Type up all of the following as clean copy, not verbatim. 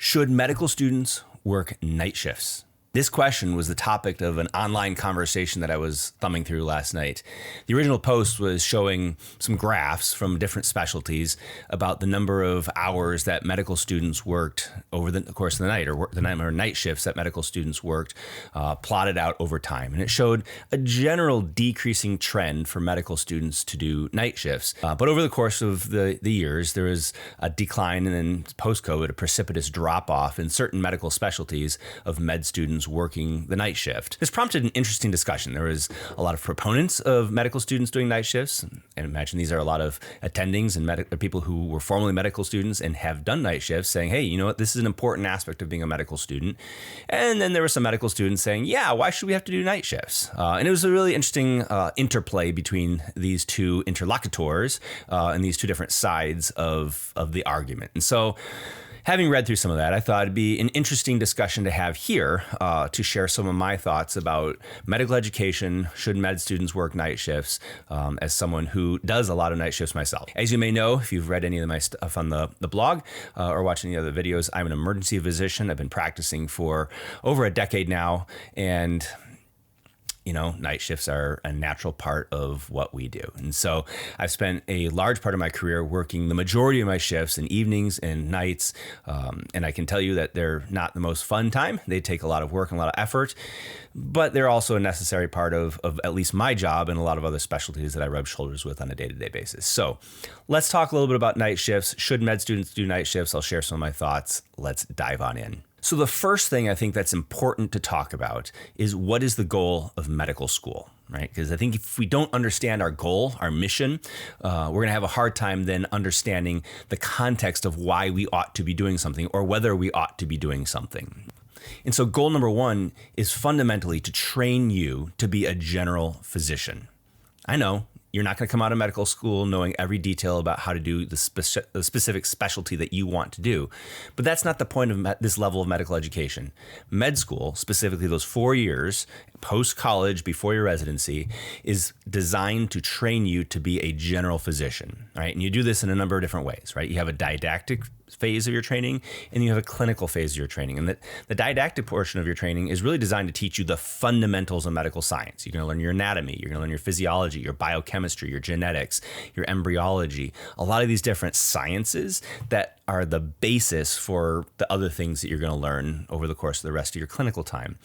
Should medical students work night shifts? This question was the topic of an online conversation that I was thumbing through last night. The original post was showing some graphs from different specialties about the number of hours that medical students worked over the course of the night, or the night shifts that medical students worked, plotted out over time. And it showed a general decreasing trend for medical students to do night shifts. But over the course of the years, there was a decline, and then post-COVID, a precipitous drop-off in certain medical specialties of med students working the night shift. This prompted an interesting discussion. There was a lot of proponents of medical students doing night shifts, and imagine these are a lot of attendings and people who were formerly medical students and have done night shifts saying, hey, you know what, this is an important aspect of being a medical student. And then there were some medical students saying, yeah, why should we have to do night shifts? And it was a really interesting interplay between these two interlocutors and these two different sides of the argument. And so, having read through some of that, I thought it'd be an interesting discussion to have here to share some of my thoughts about medical education. Should med students work night shifts, as someone who does a lot of night shifts myself? As you may know, if you've read any of my stuff on the blog or watched any other videos, I'm an emergency physician. I've been practicing for over a decade now, and night shifts are a natural part of what we do. And so I've spent a large part of my career working the majority of my shifts in evenings and nights. And I can tell you that they're not the most fun time. They take a lot of work and a lot of effort, but they're also a necessary part of at least my job and a lot of other specialties that I rub shoulders with on a day-to-day basis. So let's talk a little bit about night shifts. Should med students do night shifts? I'll share some of my thoughts. Let's dive on in. So the first thing I think that's important to talk about is, what is the goal of medical school, right? Because I think if we don't understand our goal, our mission, we're going to have a hard time then understanding the context of why we ought to be doing something or whether we ought to be doing something. And so goal number one is fundamentally to train you to be a general physician. I know you're not going to come out of medical school knowing every detail about how to do the specific specialty that you want to do. But that's not the point of this level of medical education. Med school, specifically those 4 years, post-college, before your residency, is designed to train you to be a general physician, right? And you do this in a number of different ways, right? You have a didactic phase of your training, and you have a clinical phase of your training. And the didactic portion of your training is really designed to teach you the fundamentals of medical science. You're going to learn your anatomy, you're going to learn your physiology, your biochemistry, your genetics, your embryology, a lot of these different sciences that are the basis for the other things that you're going to learn over the course of the rest of your clinical time.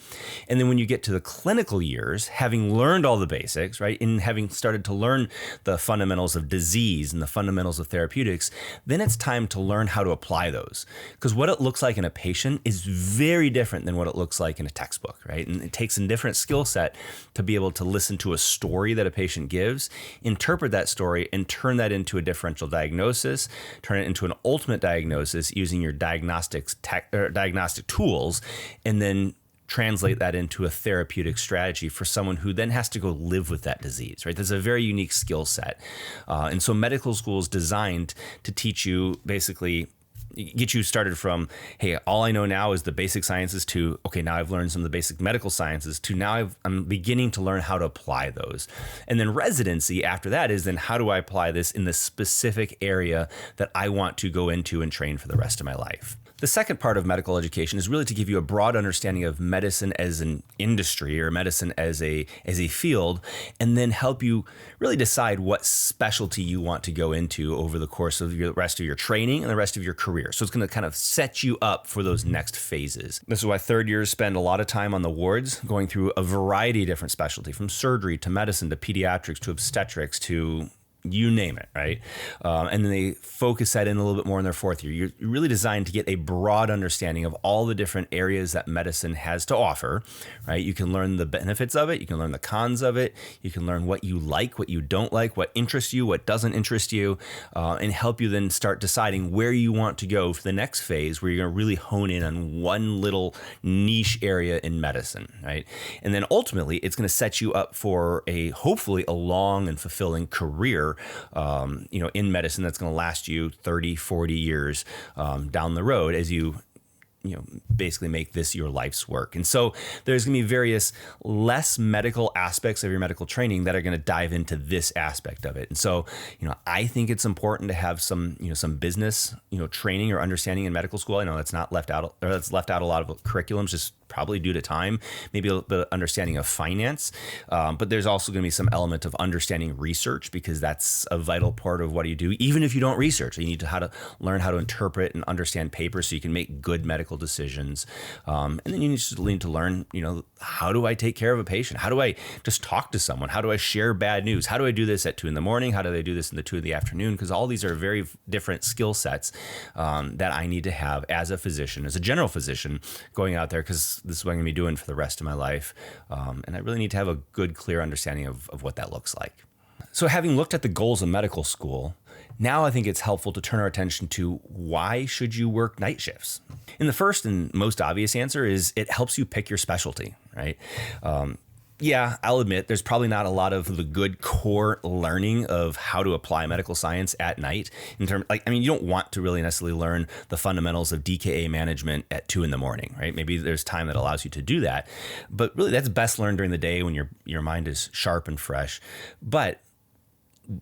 And then when you get to the clinical years, having learned all the basics, right, and having started to learn the fundamentals of disease and the fundamentals of therapeutics, then it's time to learn how to apply those. Because what it looks like in a patient is very different than what it looks like in a textbook, right? And it takes a different skill set to be able to listen to a story that a patient gives, interpret that story, and turn that into a differential diagnosis, turn it into an ultimate diagnosis using your diagnostic tools, and then translate that into a therapeutic strategy for someone who then has to go live with that disease, right? That's a very unique skill set. And so medical school is designed to teach you, basically, get you started from, hey, all I know now is the basic sciences, to, okay, now I've learned some of the basic medical sciences, to now I'm beginning to learn how to apply those. And then residency after that is, then how do I apply this in the specific area that I want to go into and train for the rest of my life? The second part of medical education is really to give you a broad understanding of medicine as an industry, or medicine as a field, and then help you really decide what specialty you want to go into over the course of the rest of your training and the rest of your career. So it's going to kind of set you up for those next phases. This is why third years spend a lot of time on the wards, going through a variety of different specialty, from surgery to medicine to pediatrics to obstetrics to you name it, right? And then they focus that in a little bit more in their fourth year. You're really designed to get a broad understanding of all the different areas that medicine has to offer, right? You can learn the benefits of it. You can learn the cons of it. You can learn what you like, what you don't like, what interests you, what doesn't interest you, and help you then start deciding where you want to go for the next phase, where you're going to really hone in on one little niche area in medicine, right? And then ultimately, it's going to set you up for hopefully a long and fulfilling career in medicine that's going to last you 30, 40 years down the road as you basically make this your life's work. And so there's going to be various less medical aspects of your medical training that are going to dive into this aspect of it. And so, I think it's important to have some business, training or understanding in medical school. I know that's not left out, or that's left out a lot of curriculums, just probably due to time, maybe a little bit of understanding of finance. But there's also going to be some element of understanding research, because that's a vital part of what you do. Even if you don't research, you need to learn how to interpret and understand papers so you can make good medical decisions. And then you need to learn, how do I take care of a patient? How do I just talk to someone? How do I share bad news? How do I do this at 2 a.m? How do I do this in the 2 p.m? Because all these are very different skill sets that I need to have as a physician, as a general physician, going out there, because this is what I'm going to be doing for the rest of my life. And I really need to have a good, clear understanding of what that looks like. So having looked at the goals of medical school, now I think it's helpful to turn our attention to why should you work night shifts? And the first and most obvious answer is it helps you pick your specialty, right? Yeah, I'll admit there's probably not a lot of the good core learning of how to apply medical science at night. You don't want to really necessarily learn the fundamentals of DKA management at 2 a.m, right? Maybe there's time that allows you to do that, but really that's best learned during the day when your mind is sharp and fresh. But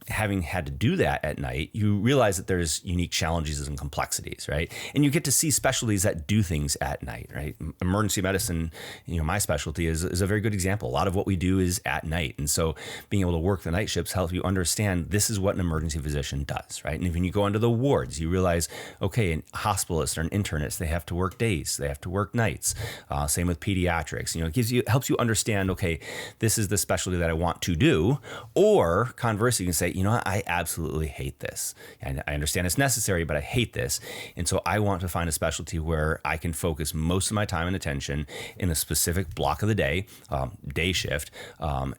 having had to do that at night, you realize that there's unique challenges and complexities, right? And you get to see specialties that do things at night, right? Emergency medicine, my specialty is a very good example. A lot of what we do is at night. And so being able to work the night shifts helps you understand this is what an emergency physician does, right? And when you go into the wards, you realize, okay, an hospitalist or an internist, they have to work days, they have to work nights. Same with pediatrics. It helps you understand, okay, this is the specialty that I want to do. Or conversely, you can say, I absolutely hate this. And I understand it's necessary, but I hate this. And so I want to find a specialty where I can focus most of my time and attention in a specific block of the day, day shift.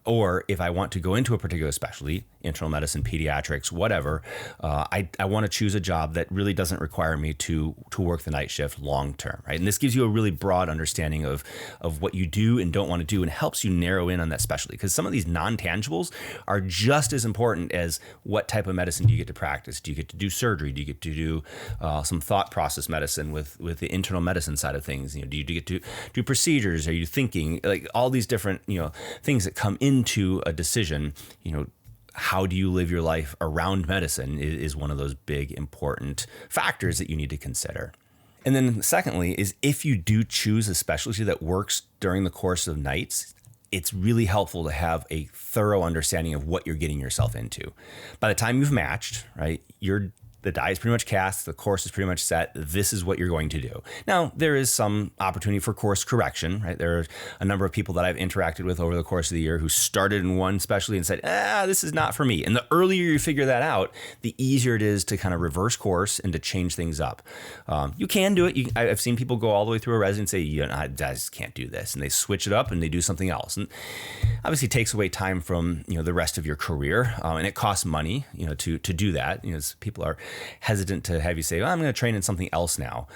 Or if I want to go into a particular specialty, internal medicine, pediatrics, whatever, I want to choose a job that really doesn't require me to work the night shift long term, right? And this gives you a really broad understanding of what you do and don't want to do, and helps you narrow in on that specialty, because some of these non-tangibles are just as important as what type of medicine do you get to practice. Do you get to do surgery? Do you get to do some thought process medicine with the internal medicine side of things? Do you get to do procedures? Are you thinking, like all these different things that come into a decision? How do you live your life around medicine is one of those big important factors that you need to consider. And then secondly is, if you do choose a specialty that works during the course of nights, it's really helpful to have a thorough understanding of what you're getting yourself into. By the time you've matched, right, the die is pretty much cast, the course is pretty much set, this is what you're going to do. Now, there is some opportunity for course correction, right? There are a number of people that I've interacted with over the course of the year who started in one specialty and said, this is not for me. And the earlier you figure that out, the easier it is to kind of reverse course and to change things up. You can do it. I've seen people go all the way through a residency and say, I just can't do this. And they switch it up and they do something else. And obviously it takes away time from, the rest of your career. And it costs money, to do that. People are hesitant to have you say, I'm going to train in something else now.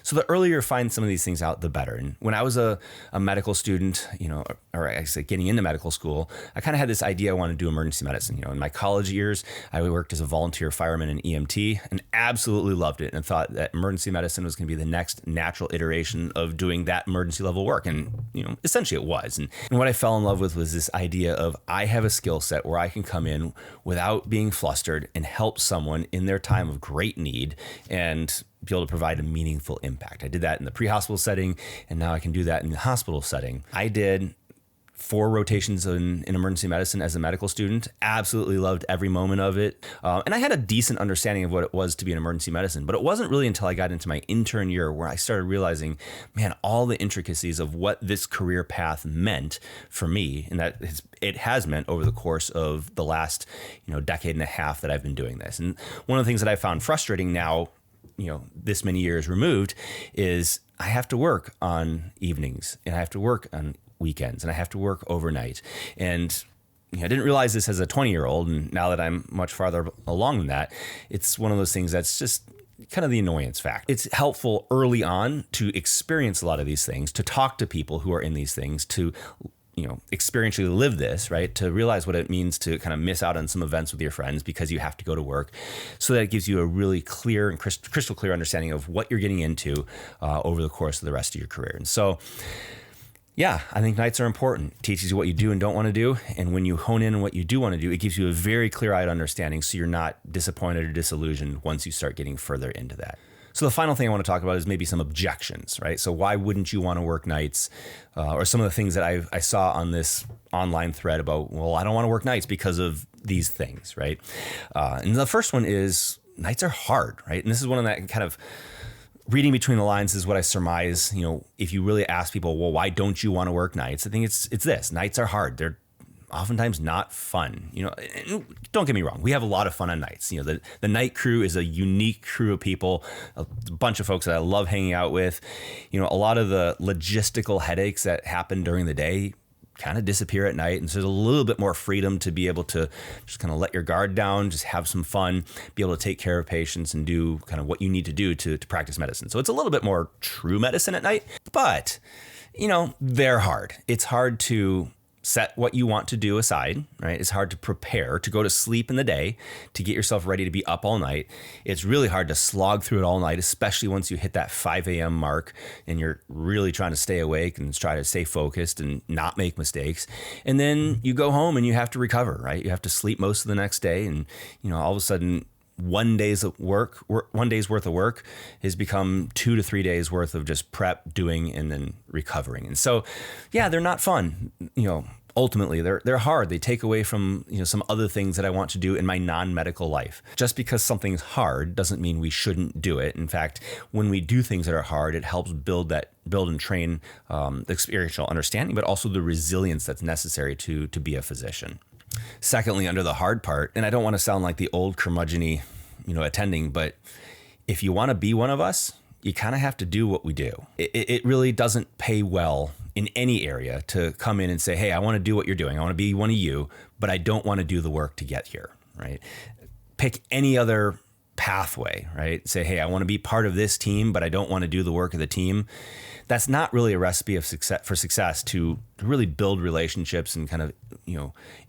So the earlier you find some of these things out, the better. And when I was a medical student, or I say getting into medical school, I kind of had this idea I wanted to do emergency medicine. In my college years, I worked as a volunteer fireman in EMT and absolutely loved it, and thought that emergency medicine was going to be the next natural iteration of doing that emergency level work. And, essentially it was. And what I fell in love with was this idea of, I have a skill set where I can come in without being flustered and help someone in their time of great need and be able to provide a meaningful impact. I did that in the pre-hospital setting, and now I can do that in the hospital setting. I did 4 rotations in emergency medicine as a medical student. Absolutely loved every moment of it. And I had a decent understanding of what it was to be in emergency medicine, but it wasn't really until I got into my intern year where I started realizing, man, all the intricacies of what this career path meant for me, and that it has meant over the course of the last, decade and a half that I've been doing this. And one of the things that I found frustrating now, this many years removed, is I have to work on evenings, and I have to work on weekends, and I have to work overnight. And I didn't realize this as a 20-year-old, and now that I'm much farther along than that, it's one of those things that's just kind of the annoyance factor. It's helpful early on to experience a lot of these things, to talk to people who are in these things, to experientially live this, right? To realize what it means to kind of miss out on some events with your friends because you have to go to work. So that it gives you a really clear and crystal clear understanding of what you're getting into over the course of the rest of your career. And so, yeah, I think nights are important. It teaches you what you do and don't want to do. And when you hone in on what you do want to do, it gives you a very clear-eyed understanding so you're not disappointed or disillusioned once you start getting further into that. So the final thing I want to talk about is maybe some objections, right? So why wouldn't you want to work nights? Or some of the things that I saw on this online thread about, well, I don't want to work nights because of these things, right? And the first one is nights are hard, right? And this is one of that kind of reading between the lines is what I surmise. If you really ask people, well, why don't you want to work nights? I think it's this. Nights are hard. They're oftentimes not fun. Don't get me wrong. We have a lot of fun on nights. The night crew is a unique crew of people, a bunch of folks that I love hanging out with. A lot of the logistical headaches that happen during the day kind of disappear at night. And so there's a little bit more freedom to be able to just kind of let your guard down, just have some fun, be able to take care of patients and do kind of what you need to do to practice medicine. So it's a little bit more true medicine at night, but they're hard. It's hard to set what you want to do aside, right? It's hard to prepare to go to sleep in the day, to get yourself ready to be up all night. It's really hard to slog through it all night, especially once you hit that 5 a.m. mark and you're really trying to stay awake and try to stay focused and not make mistakes. And then you go home and you have to recover, right? You have to sleep most of the next day. And, all of a sudden, one day's worth of work has become 2 to 3 days worth of just prep, doing, and then recovering. And so, yeah, they're not fun. Ultimately, they're hard. They take away from some other things that I want to do in my non-medical life. Just because something's hard doesn't mean we shouldn't do it. In fact, when we do things that are hard, it helps build and train the experiential understanding, but also the resilience that's necessary to be a physician. Secondly, under the hard part, and I don't want to sound like the old curmudgeon-y, attending, but if you want to be one of us, you kind of have to do what we do. It really doesn't pay well in any area to come in and say, hey, I want to do what you're doing. I want to be one of you, but I don't want to do the work to get here, right? Pick any other pathway, right? Say, hey, I want to be part of this team, but I don't want to do the work of the team. That's not really a recipe of success to really build relationships and kind of,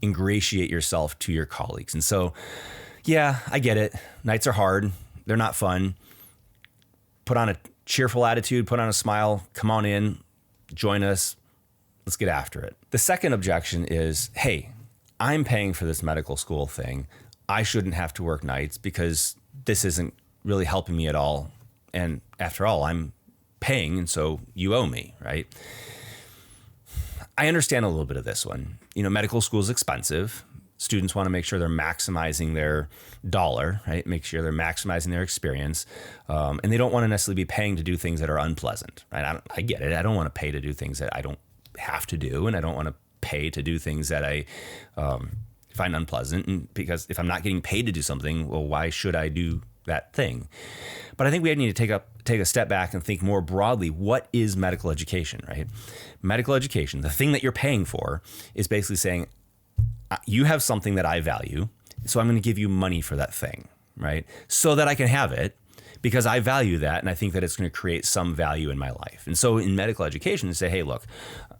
ingratiate yourself to your colleagues. And so, yeah, I get it. Nights are hard. They're not fun. Put on a cheerful attitude, put on a smile, come on in, join us. Let's get after it. The second objection is, hey, I'm paying for this medical school thing. I shouldn't have to work nights because this isn't really helping me at all. And after all, I'm paying, and so you owe me, right? I understand a little bit of this one. Medical school is expensive. Students want to make sure they're maximizing their dollar, right? Make sure they're maximizing their experience. And they don't want to necessarily be paying to do things that are unpleasant, right? I get it. I don't want to pay to do things that I don't have to do. And I don't want to pay to do things that I find unpleasant. And because if I'm not getting paid to do something, well, why should I do that thing? But I think we need to take a step back and think more broadly. What is medical education, right? Medical education, the thing that you're paying for, is basically saying, you have something that I value, so I'm going to give you money for that thing, right? So that I can have it because I value that and I think that it's going to create some value in my life. And so in medical education, they say, hey, look,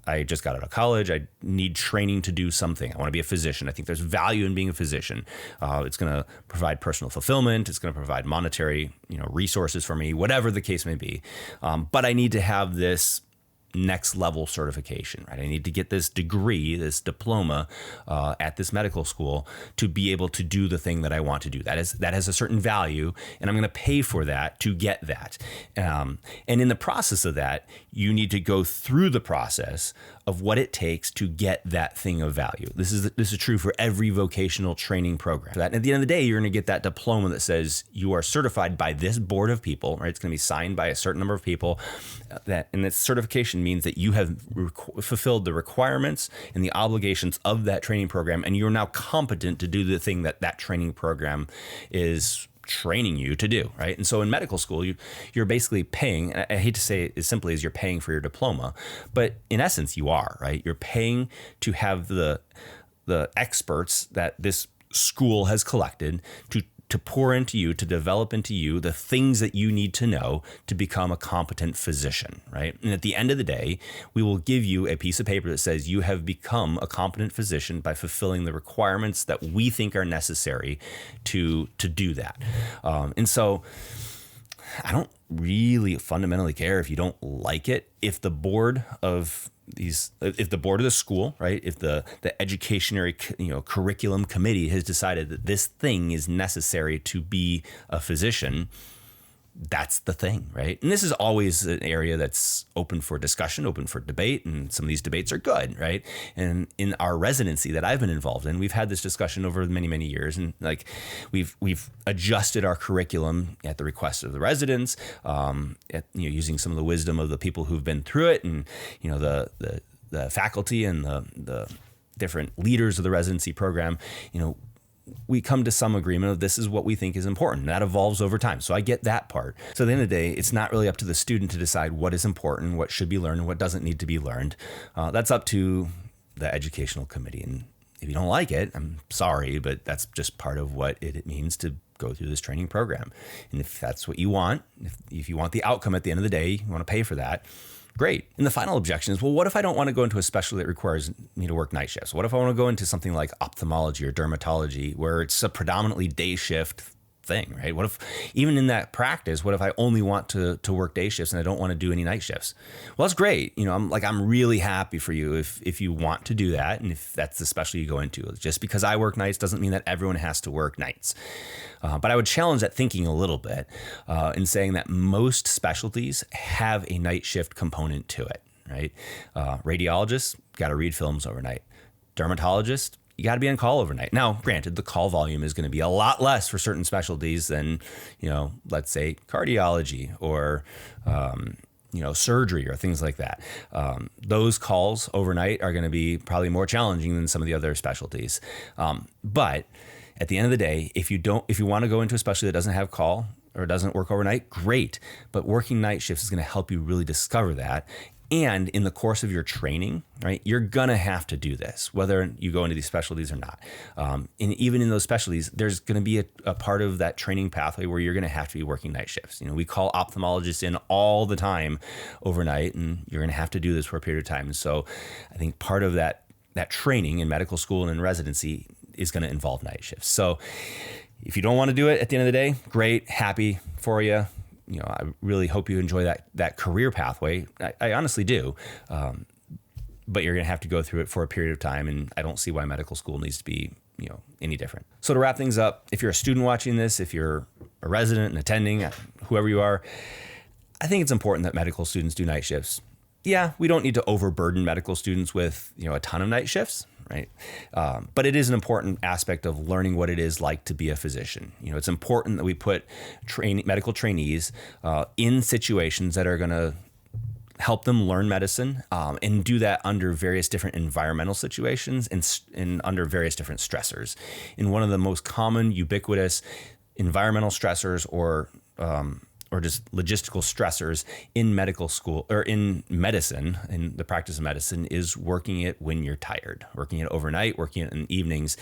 I just got out of college. I need training to do something. I want to be a physician. I think there's value in being a physician. It's going to provide personal fulfillment. It's going to provide monetary, resources for me, whatever the case may be. But I need to have this next level certification, right? I need to get this degree, this diploma at this medical school to be able to do the thing that I want to do. That has a certain value, and I'm going to pay for that to get that. And in the process of that, you need to go through the process of what it takes to get that thing of value. This is true for every vocational training program. And at the end of the day, you're going to get that diploma that says you are certified by this board of people, right? It's going to be signed by a certain number of people. And that certification means that you have fulfilled the requirements and the obligations of that training program, and you're now competent to do the thing that training program is training you to do, right? And so in medical school, you're basically paying, and I hate to say it as simply as you're paying for your diploma, but in essence you are, right? You're paying to have the experts that this school has collected to to pour into you, to develop into you the things that you need to know to become a competent physician, right? And at the end of the day, we will give you a piece of paper that says you have become a competent physician by fulfilling the requirements that we think are necessary to do that. And so I don't really fundamentally care if you don't like it. If the board of the school, right, if the educationary, curriculum committee has decided that this thing is necessary to be a physician, that's the thing, right? And this is always an area that's open for discussion, open for debate, and some of these debates are good, right? And in our residency that I've been involved in, we've had this discussion over many, many years, and like we've adjusted our curriculum at the request of the residents, using some of the wisdom of the people who've been through it, and the faculty and the different leaders of the residency program, we come to some agreement of this is what we think is important. That evolves over time. So I get that part. So at the end of the day, it's not really up to the student to decide what is important, what should be learned, and what doesn't need to be learned. That's up to the educational committee. And if you don't like it, I'm sorry, but that's just part of what it means to go through this training program. And if that's what you want, if you want the outcome at the end of the day, you want to pay for that, great. And the final objection is, well, what if I don't want to go into a specialty that requires me to work night shifts? What if I want to go into something like ophthalmology or dermatology, where it's a predominantly day shift thing, right? What if, even in that practice, what if I only want to work day shifts and I don't want to do any night shifts? Well, that's great. I'm really happy for you if you want to do that, and if that's the specialty you go into. Just because I work nights doesn't mean that everyone has to work nights. But I would challenge that thinking a little bit in saying that most specialties have a night shift component to it, right? Radiologists got to read films overnight. Dermatologists, you got to be on call overnight. Now, granted, the call volume is going to be a lot less for certain specialties than, let's say cardiology or, surgery or things like that. Those calls overnight are going to be probably more challenging than some of the other specialties. But at the end of the day, if you want to go into a specialty that doesn't have call or doesn't work overnight, great. But working night shifts is going to help you really discover that. And in the course of your training, right, you're going to have to do this, whether you go into these specialties or not. And even in those specialties, there's going to be a part of that training pathway where you're going to have to be working night shifts. We call ophthalmologists in all the time overnight, and you're going to have to do this for a period of time. And so I think part of that training in medical school and in residency is going to involve night shifts. So if you don't want to do it at the end of the day, great, happy for you. I really hope you enjoy that career pathway. I honestly do. But you're going to have to go through it for a period of time. And I don't see why medical school needs to be, any different. So to wrap things up, if you're a student watching this, if you're a resident and attending, whoever you are, I think it's important that medical students do night shifts. Yeah, we don't need to overburden medical students with, a ton of night shifts, right? But it is an important aspect of learning what it is like to be a physician. It's important that we put medical trainees in situations that are going to help them learn medicine and do that under various different environmental situations and under various different stressors. And one of the most common, ubiquitous environmental stressors or just logistical stressors in medical school or in medicine, in the practice of medicine, is working it when you're tired, working it overnight, working it in evenings.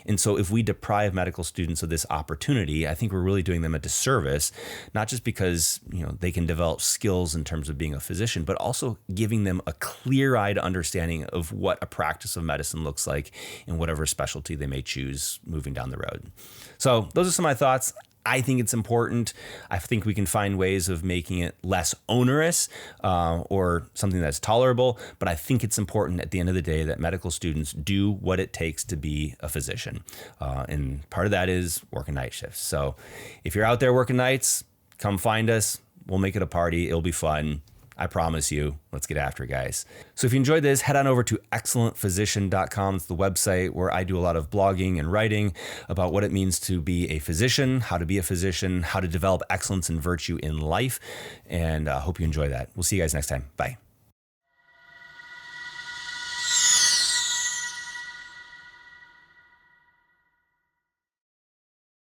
And so if we deprive medical students of this opportunity, I think we're really doing them a disservice, not just because, they can develop skills in terms of being a physician, but also giving them a clear-eyed understanding of what a practice of medicine looks like in whatever specialty they may choose moving down the road. So those are some of my thoughts. I think it's important. I think we can find ways of making it less onerous or something that's tolerable. But I think it's important at the end of the day that medical students do what it takes to be a physician. And part of that is working night shifts. So if you're out there working nights, come find us. We'll make it a party. It'll be fun. I promise you. Let's get after it, guys. So if you enjoyed this, head on over to excellentphysician.com. It's the website where I do a lot of blogging and writing about what it means to be a physician, how to be a physician, how to develop excellence and virtue in life. And I hope you enjoy that. We'll see you guys next time. Bye.